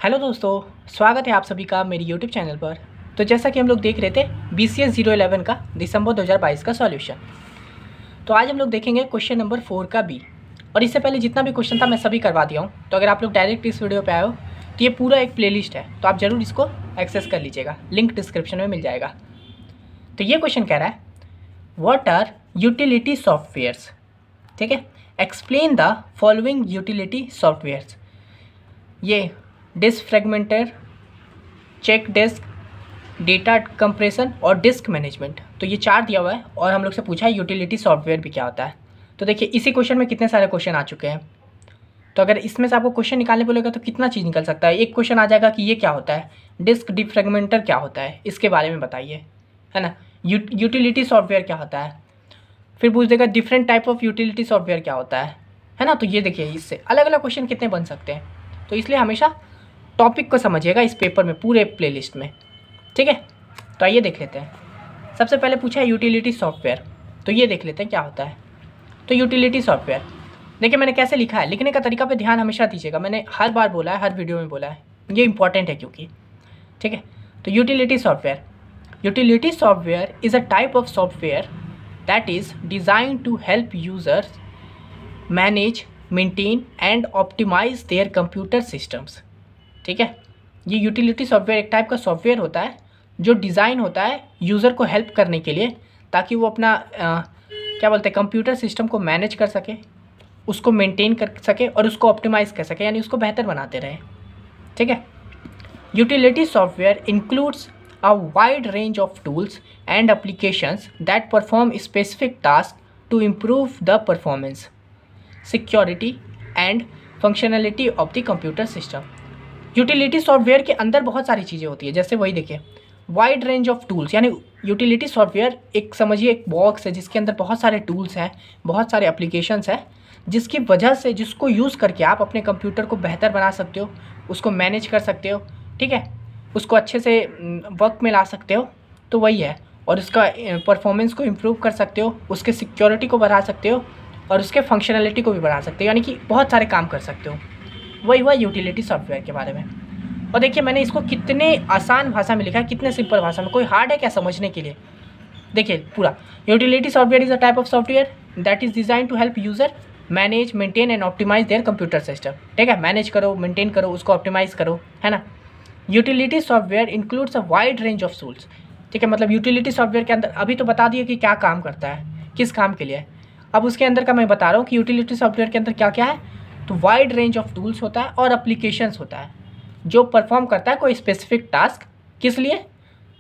Hello दोस्तों, स्वागत है आप सभी का मेरी यूट्यूब चैनल पर। तो जैसा कि हम लोग देख रहे थे BCS 011 का दिसंबर 2022 का सॉल्यूशन। तो आज हम लोग देखेंगे क्वेश्चन नंबर 4 का बी। और इससे पहले जितना भी क्वेश्चन था मैं सभी करवा दिया हूँ। तो अगर आप लोग डायरेक्ट इस वीडियो पे आए हो तो ये पूरा एक प्लेलिस्ट है, तो आप ज़रूर इसको एक्सेस कर लीजिएगा, लिंक डिस्क्रिप्शन में मिल जाएगा। तो ये क्वेश्चन कह रहा है व्हाट आर यूटिलिटी सॉफ्टवेयर्स। ठीक है, explain the following utility softwares. ये disk fragmenter, check disk, data compression और डिस्क मैनेजमेंट, तो ये 4 दिया हुआ है। और हम लोग से पूछा है यूटिलिटी सॉफ्टवेयर भी क्या होता है। तो देखिए इसी क्वेश्चन में कितने सारे क्वेश्चन आ चुके हैं। तो अगर इसमें से आपको क्वेश्चन निकालने बोलेगा तो कितना चीज़ निकल सकता है। एक क्वेश्चन आ जाएगा कि ये क्या होता है, डिस्क डिफ्रेगमेंटर क्या होता है, इसके बारे में बताइए, है ना। यूटिलिटी सॉफ्टवेयर क्या होता है, फिर पूछ देगा different type of utility software क्या होता है ना। तो ये देखिए इससे अलग अलग क्वेश्चन कितने बन सकते हैं। तो इसलिए हमेशा टॉपिक को समझिएगा इस पेपर में, पूरे प्लेलिस्ट में। ठीक है, तो आइए देख लेते हैं। सबसे पहले पूछा है यूटिलिटी सॉफ्टवेयर, तो ये देख लेते हैं क्या होता है। तो यूटिलिटी सॉफ्टवेयर देखिए मैंने कैसे लिखा है, लिखने का तरीका पे ध्यान हमेशा दीजिएगा। मैंने हर बार बोला है, हर वीडियो में बोला है, ये इंपॉर्टेंट है क्योंकि। ठीक है, तो utility software is a type of software that is design to help users manage, maintain and optimize their computer systems. ठीक है, ये यूटिलिटी सॉफ्टवेयर एक टाइप का सॉफ्टवेयर होता है जो डिज़ाइन होता है यूज़र को हेल्प करने के लिए, ताकि वो अपना क्या बोलते हैं कंप्यूटर सिस्टम को मैनेज कर सके, उसको मेंटेन कर सके और उसको ऑप्टिमाइज़ कर सके, यानी उसको बेहतर बनाते रहे। ठीक है, utility software includes a wide range of tools and applications that perform specific tasks to improve the performance, security and functionality of the computer system। Utility software के अंदर बहुत सारी चीज़ें होती है, जैसे वही देखिए वाइड रेंज ऑफ टूल्स, यानी यूटिलिटी सॉफ्टवेयर एक समझिए एक बॉक्स है जिसके अंदर बहुत सारे टूल्स हैं, बहुत सारे एप्लीकेशंस हैं, जिसकी वजह से जिसको यूज़ करके आप अपने कंप्यूटर को बेहतर बना सकते हो, उसको मैनेज कर सकते हो। ठीक है, उसको अच्छे से वर्क में ला सकते हो, तो वही है। और उसका परफॉर्मेंस को इम्प्रूव कर सकते हो, उसके सिक्योरिटी को बढ़ा सकते हो और उसके फंक्शनैलिटी को भी बढ़ा सकते हो, यानी कि बहुत सारे काम कर सकते हो। वही हुआ यूटिलिटी सॉफ्टवेयर के बारे में। और देखिए मैंने इसको कितने आसान भाषा में लिखा है, कितने सिंपल भाषा में, कोई हार्ड है क्या समझने के लिए। देखिए पूरा utility software is a type of software that is design to help user manage, maintain and optimize their computer system. ठीक है, मैनेज करो, मेंटेन करो, उसको ऑप्टिमाइज़ करो, है ना। Utility software includes a wide range of tools. ठीक है, मतलब यूटिलिटी सॉफ्टवेयर के अंदर अभी तो बता दिए कि क्या काम करता है, किस काम के लिए। अब उसके अंदर का मैं बता रहा हूँ कि यूटिलिटी सॉफ्टवेयर के अंदर क्या क्या है। तो वाइड रेंज ऑफ टूल्स होता है और एप्लीकेशंस होता है जो परफॉर्म करता है कोई स्पेसिफिक टास्क, किस लिए,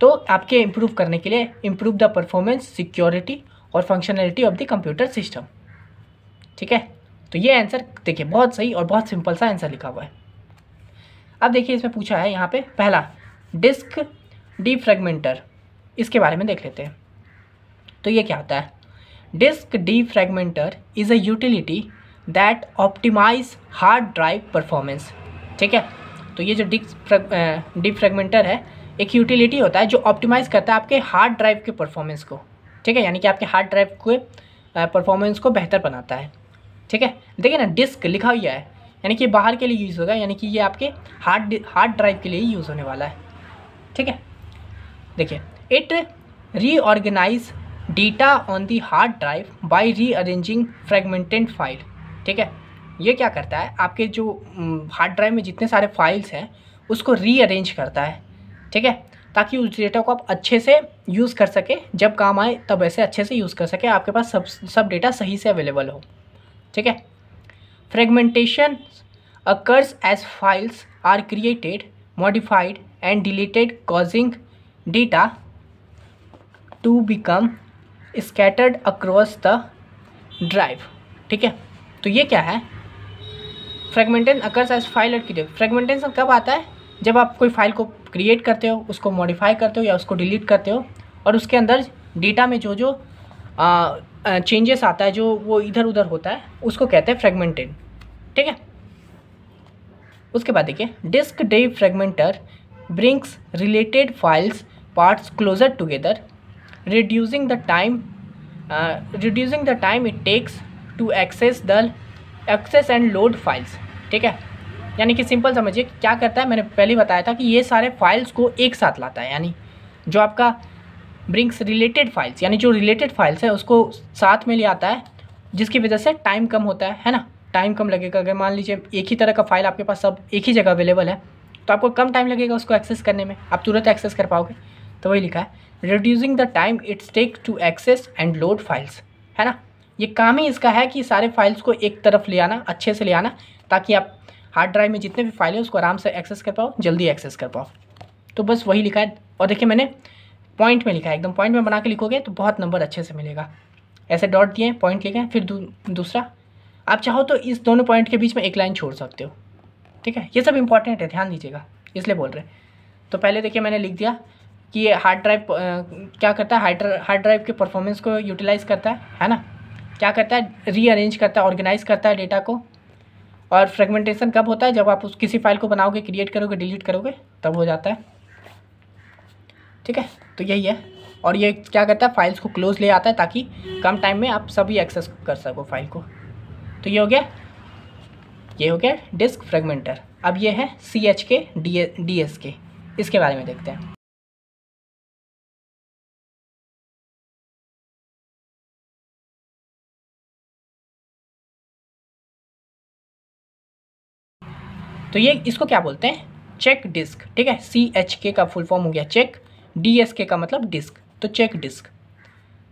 तो आपके इम्प्रूव करने के लिए, इम्प्रूव द परफॉर्मेंस, सिक्योरिटी और functionality of the computer system. ठीक है, तो ये आंसर देखिए बहुत सही और बहुत सिंपल सा आंसर लिखा हुआ है। अब देखिए इसमें पूछा है यहाँ पे पहला डिस्क डीफ्रेगमेंटर, इसके बारे में देख लेते हैं। तो ये क्या होता है, disk defragmenter is a utility that optimize hard drive performance. ठीक है, तो ये जो डिस्क डीफ्रेगमेंटर है एक यूटिलिटी होता है जो ऑप्टिमाइज़ करता है आपके हार्ड ड्राइव के परफॉर्मेंस को। ठीक है, यानी कि आपके हार्ड ड्राइव के परफॉर्मेंस को बेहतर बनाता है। ठीक है, देखिए ना डिस्क लिखा हुआ है, यानी कि बाहर के लिए यूज़ होगा, यानी कि ये आपके हार्ड ड्राइव के लिए ही यूज़ होने वाला है। ठीक है, देखिए it reorganize data on the hard drive by rearranging fragmented file. ठीक है, ये क्या करता है आपके जो हार्ड ड्राइव में जितने सारे फाइल्स हैं उसको रीअरेंज करता है। ठीक है, ताकि उस डेटा को आप अच्छे से यूज़ कर सके, जब काम आए तब ऐसे अच्छे से यूज़ कर सके, आपके पास सब डेटा सही से अवेलेबल हो। ठीक है, fragmentation occurs as files are created, modified and deleted, causing data to become scattered across the drive। ठीक है, तो ये क्या है, fragmentation occurs as file are created। Fragmentation कब आता है, जब आप कोई फाइल को क्रिएट करते हो, उसको मॉडिफाई करते हो या उसको डिलीट करते हो, और उसके अंदर डेटा में जो जो चेंजेस आता है, जो वो इधर उधर होता है, उसको कहते हैं फ्रेगमेंटेड। ठीक है, उसके बाद देखिए disk defragmenter brings related files parts closer together, reducing the time it takes to access and load files. ठीक है, यानी कि सिंपल समझिए क्या करता है, मैंने पहले बताया था कि ये सारे फाइल्स को एक साथ लाता है, यानी जो आपका ब्रिंग्स रिलेटेड फाइल्स, यानी जो रिलेटेड फाइल्स है उसको साथ में ले आता है, जिसकी वजह से टाइम कम होता है ना, टाइम कम लगेगा। अगर मान लीजिए एक ही तरह का फाइल आपके पास सब एक ही जगह अवेलेबल है तो आपको कम टाइम लगेगा उसको एक्सेस करने में, आप तुरंत एक्सेस कर पाओगे। तो वही लिखा है, reducing the time its take to access and load files, है ना। ये काम ही इसका है कि सारे फाइल्स को एक तरफ ले आना, अच्छे से ले आना, ताकि आप हार्ड ड्राइव में जितने भी फाइल है उसको आराम से एक्सेस कर पाओ, जल्दी एक्सेस कर पाओ। तो बस वही लिखा है। और देखिए मैंने पॉइंट में लिखा है, एकदम पॉइंट में बना के लिखोगे तो बहुत नंबर अच्छे से मिलेगा। ऐसे डॉट दिए, पॉइंट लिखे, फिर दूसरा, आप चाहो तो इस दोनों पॉइंट के बीच में एक लाइन छोड़ सकते हो, ठीक है। ये सब इंपॉर्टेंट है, ध्यान दीजिएगा, इसलिए बोल रहे हैं। तो पहले देखिए मैंने लिख दिया कि ये हार्ड ड्राइव क्या करता है, हार्ड ड्राइव के परफॉर्मेंस को यूटिलाइज़ करता है ना। क्या करता है, रीअरेंज करता है, ऑर्गेनाइज करता है डेटा को। और फ्रेगमेंटेशन कब होता है, जब आप किसी फाइल को बनाओगे, क्रिएट करोगे, डिलीट करोगे, तब हो जाता है, ठीक है। तो यही है। और ये क्या करता है, फाइल्स को क्लोज ले आता है ताकि कम टाइम में आप सभी एक्सेस कर सको फाइल को। तो ये हो गया, ये हो गया डिस्क फ्रेगमेंटर। अब ये है CHK DSK, इसके बारे में देखते हैं। तो ये इसको क्या बोलते हैं, चेक डिस्क, ठीक है। CHK का फुल फॉर्म हो गया चेक, DSK का मतलब डिस्क, तो चेक डिस्क।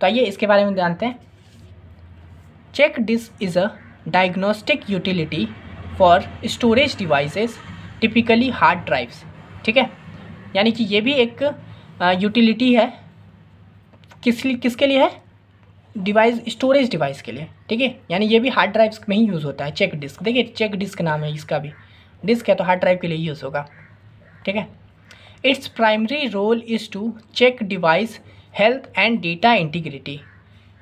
तो आइए इसके बारे में जानते हैं। Check disk is a diagnostic utility for storage devices, typically hard drives, ठीक है। यानी कि ये भी एक यूटिलिटी है, किसके लिए है, डिवाइस, स्टोरेज डिवाइस के लिए, ठीक है। यानी ये भी हार्ड ड्राइव्स में ही यूज़ होता है, चेक डिस्क। देखिए चेक डिस्क नाम है इसका भी, डिस्क है तो हार्ड ड्राइव के लिए यूज़ होगा, ठीक है। Its primary role is to check device health and data integrity.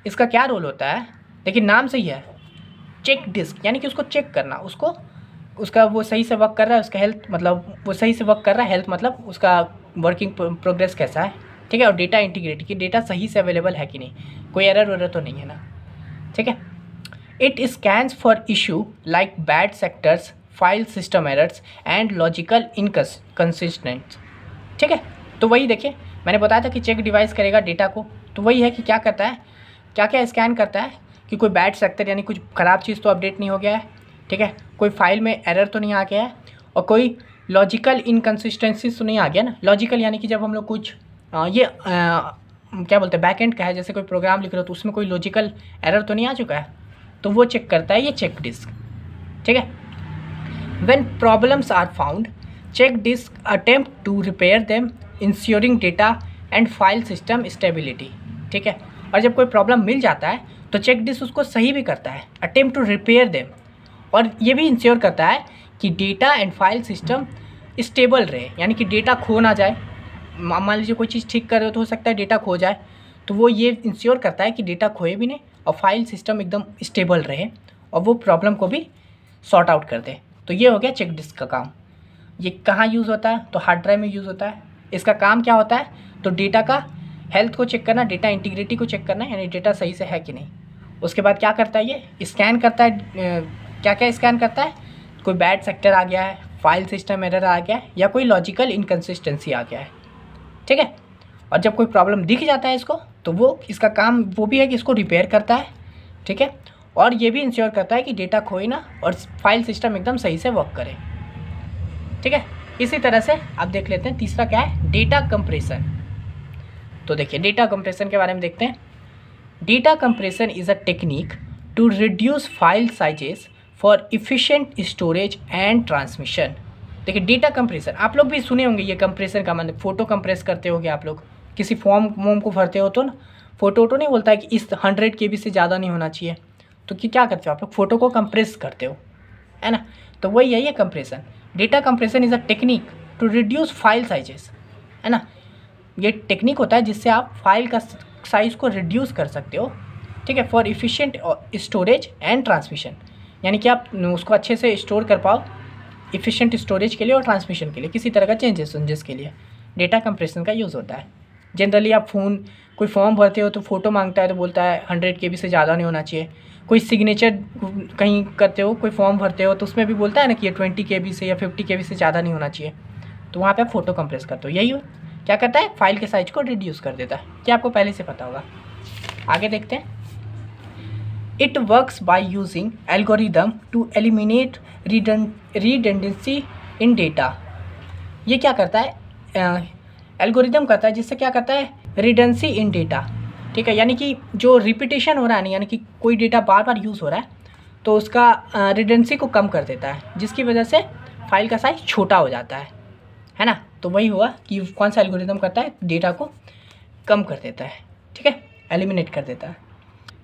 इसका क्या रोल होता है, देखिए नाम से ही है चेक डिस्क, यानी कि उसको चेक करना, उसको उसका वो सही से वर्क कर रहा है, उसका हेल्थ मतलब वो सही से वर्क कर रहा है, हेल्थ मतलब उसका वर्किंग प्रोग्रेस कैसा है, ठीक है। और डेटा इंटीग्रिटी, कि डेटा सही से अवेलेबल है कि नहीं, कोई एरर वेरर तो नहीं है ना, ठीक है। It scans for issue like bad sectors, file system errors and logical inconsistent, ठीक है। तो वही देखिए मैंने बताया था कि चेक डिवाइस करेगा डेटा को, तो वही है कि क्या करता है, क्या क्या स्कैन करता है कि कोई बैड सेक्टर यानी कुछ ख़राब चीज़ तो अपडेट नहीं हो गया है, ठीक है, कोई फाइल में एरर तो नहीं आ गया है, और कोई लॉजिकल इनकन्सिस्टेंसीज तो नहीं आ गया ना। लॉजिकल यानी कि जब हम लोग कुछ क्या बोलते हैं, बैकएंड का है, जैसे कोई प्रोग्राम लिख रहे हो तो उसमें कोई लॉजिकल एरर तो नहीं आ चुका है, तो वो चेक करता है ये चेक डिस्क, ठीक है। When problems are found, check disk attempt to repair them, ensuring data and file system stability, ठीक है। और जब कोई प्रॉब्लम मिल जाता है तो चेक डिस्क उसको सही भी करता है, अटेम्प्ट टू रिपेयर देम, और ये भी इंश्योर करता है कि data and file system stable रहे, यानी कि डेटा खो ना जाए। मान लीजिए कोई चीज़ ठीक कर रहे हो तो हो सकता है डेटा खो जाए, तो वो ये इंश्योर करता है कि डेटा खोए भी नहीं और फाइल सिस्टम एकदम स्टेबल रहे और वो प्रॉब्लम को भी सॉर्ट आउट कर दे। तो ये हो गया चेक डिस्क का काम। ये कहाँ यूज़ होता है, तो हार्ड ड्राइव में यूज़ होता है। इसका काम क्या होता है, तो डेटा का हेल्थ को चेक करना, डेटा इंटीग्रिटी को चेक करना, यानी डेटा सही से है कि नहीं। उसके बाद क्या करता है, ये स्कैन करता है, क्या क्या स्कैन करता है, कोई बैड सेक्टर आ गया है, फाइल सिस्टम एरर आ गया है, या कोई लॉजिकल इनकन्सिस्टेंसी आ गया है, ठीक है। और जब कोई प्रॉब्लम दिख जाता है इसको, तो वो इसका काम वो भी है कि इसको रिपेयर करता है, ठीक है। और ये भी इंश्योर करता है कि डेटा खोए ना और फाइल सिस्टम एकदम सही से वर्क करे, ठीक है। इसी तरह से आप देख लेते हैं तीसरा क्या है, डेटा कंप्रेशन। तो देखिए डेटा कंप्रेशन के बारे में देखते हैं। Data compression is a technique to reduce file sizes for efficient storage and transmission. देखिए डेटा कंप्रेशन आप लोग भी सुने होंगे, ये कंप्रेशन का मतलब फ़ोटो कंप्रेस करते होगे आप लोग, किसी फॉर्म को भरते हो तो ना फ़ोटो नहीं बोलता है कि इस 100 KB से ज़्यादा नहीं होना चाहिए, तो क्या करते हो आप लोग, फ़ोटो को कंप्रेस करते हो, है ना। तो वही है ये compression. Data compression is a technique to reduce file sizes, है ना। ये टेक्निक होता है जिससे आप फाइल का साइज़ को रिड्यूस कर सकते हो, ठीक है, for efficient storage and transmission, यानी कि आप उसको अच्छे से स्टोर कर पाओ, इफ़िशिएंट स्टोरेज के लिए और ट्रांसमिशन के लिए, किसी तरह का चेंजेस के लिए डेटा कंप्रेशन का यूज़ होता है। जनरली आप कोई फॉर्म भरते हो तो फ़ोटो मांगता है तो बोलता है 100 KB से ज़्यादा नहीं होना चाहिए, कोई सिग्नेचर कहीं करते हो, कोई फॉर्म भरते हो, तो उसमें भी बोलता है ना कि ये 20 KB से या 50 KB से ज़्यादा नहीं होना चाहिए। तो वहाँ पे आप फ़ोटो कंप्रेस करते हो। यही हो क्या करता है, फाइल के साइज को रिड्यूस कर देता है। क्या आपको पहले से पता होगा। आगे देखते हैं। It works by using algorithm to eliminate redundancy in data. ये क्या करता है, एल्गोरिदम करता है जिससे क्या करता है, रिडंडेंसी इन डेटा। ठीक है, यानी कि जो रिपीटेशन हो रहा है ना, यानी कि कोई डेटा बार बार यूज़ हो रहा है तो उसका रिडंडेंसी को कम कर देता है, जिसकी वजह से फाइल का साइज छोटा हो जाता है ना। तो वही हुआ कि कौन सा एल्गोरिदम करता है, डेटा को कम कर देता है। ठीक है, एलिमिनेट कर देता है।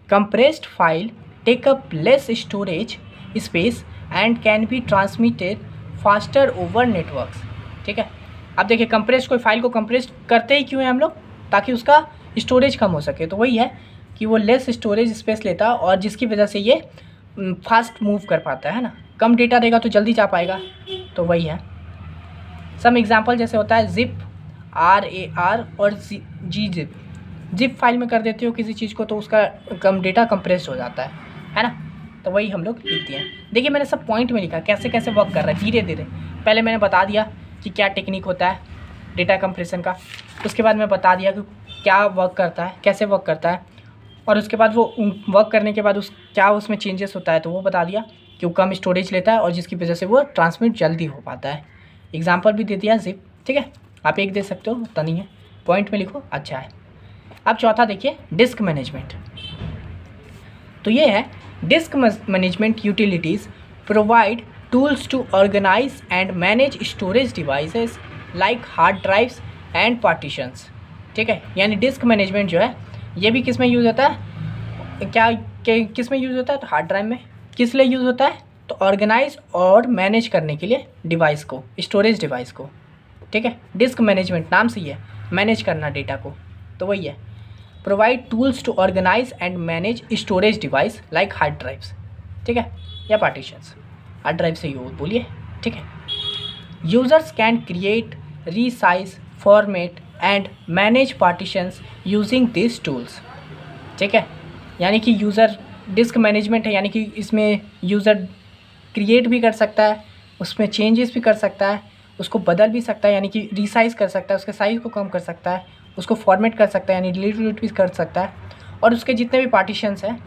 Compressed file take up less storage space and can be transmitted faster over networks. ठीक है, अब देखिए कंप्रेस्ड, कोई फाइल को कंप्रेस्ड करते ही क्यों है हम लोग, ताकि उसका स्टोरेज कम हो सके। तो वही है कि वो लेस स्टोरेज स्पेस लेता और जिसकी वजह से ये फास्ट मूव कर पाता है ना। कम डेटा देगा तो जल्दी जा पाएगा। तो वही है। सम एग्जांपल जैसे होता है जिप, RAR और gzip। जिप फाइल में कर देते हो किसी चीज़ को तो उसका कम डेटा कंप्रेस्ड हो जाता है ना। तो वही हम लोग लिखते हैं। देखिए मैंने सब पॉइंट में लिखा कैसे कैसे वर्क कर रहा है धीरे धीरे। पहले मैंने बता दिया कि क्या टेक्निक होता है डेटा कंप्रेशन का, उसके बाद मैं बता दिया कि क्या वर्क करता है, कैसे वर्क करता है, और उसके बाद वो वर्क करने के बाद क्या उसमें चेंजेस होता है तो वो बता दिया कि वो कम स्टोरेज लेता है और जिसकी वजह से वो ट्रांसमिट जल्दी हो पाता है। एग्जांपल भी दे दिया जिप। ठीक है, आप एक दे सकते हो, उतना नहीं है, पॉइंट में लिखो, अच्छा है। अब चौथा देखिए, डिस्क मैनेजमेंट। तो ये है disk management utilities provide tools to organize and manage storage devices like hard drives and partitions. ठीक है, यानी डिस्क मैनेजमेंट जो है ये भी किस में यूज़ होता है, किस में यूज़ होता है, तो हार्ड ड्राइव में। किस लिए यूज़ होता है, तो ऑर्गेनाइज और मैनेज करने के लिए डिवाइस को, स्टोरेज डिवाइस को। ठीक है, डिस्क मैनेजमेंट नाम से ही है, मैनेज करना डेटा को। तो वही है, provide tools to organize and manage storage device like hard drives. ठीक है, या पार्टीशंस, हार्ड ड्राइव से यूज बोलिए। ठीक है, users can create, resize, format and manage partitions using this tools. ठीक है, यानी कि यूज़र डिस्क मैनेजमेंट है, यानी कि इसमें यूज़र क्रिएट भी कर सकता है, उसमें चेंजेस भी कर सकता है, उसको बदल भी सकता है, यानी कि रीसाइज कर सकता है, उसके साइज़ को कम कर सकता है, उसको फॉर्मेट कर सकता है, यानी डिलीट भी कर सकता है, और उसके जितने भी पार्टीशंस हैं,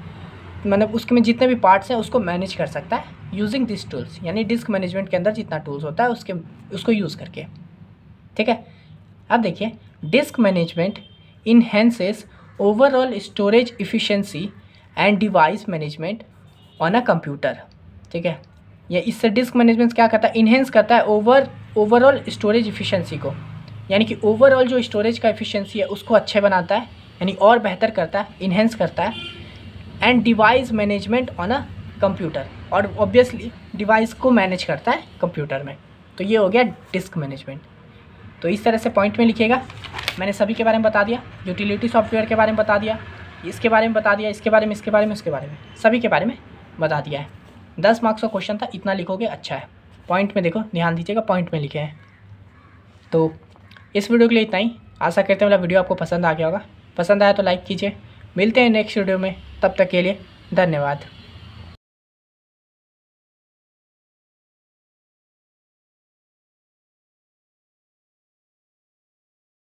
मतलब उसके में जितने भी पार्ट्स हैं उसको मैनेज कर सकता है यूजिंग दिस टूल्स। यानी डिस्क मैनेजमेंट के अंदर जितना टूल्स होता है उसको यूज़ करके। ठीक है, अब देखिए, disk management enhances overall storage efficiency and device management on a computer. ठीक है, या इससे डिस्क मैनेजमेंट क्या करता है, इन्हेंस करता है ओवरऑल स्टोरेज इफ़िशिएंसी को, यानी कि ओवरऑल जो स्टोरेज का इफ़िशिएंसी है उसको अच्छे बनाता है, यानी और बेहतर करता है, इन्हेंस करता है। And device management on a computer, और ऑब्वियसली डिवाइस को मैनेज करता है कंप्यूटर में। तो ये हो गया डिस्क मैनेजमेंट। तो इस तरह से पॉइंट में लिखिएगा। मैंने सभी के बारे में बता दिया, यूटिलिटी सॉफ्टवेयर के बारे में बता दिया, इसके बारे में बता दिया, इसके बारे में, इसके बारे में, उसके बारे में, सभी के बारे में बता दिया है। 10 मार्क्स का क्वेश्चन था, इतना लिखोगे अच्छा है। पॉइंट में देखो, ध्यान दीजिएगा, पॉइंट में लिखे हैं। तो इस वीडियो के लिए इतना ही। आशा करते हैं मेरा वीडियो आपको पसंद आ गया होगा। पसंद आया तो लाइक कीजिए। मिलते हैं नेक्स्ट वीडियो में, तब तक के लिए धन्यवाद।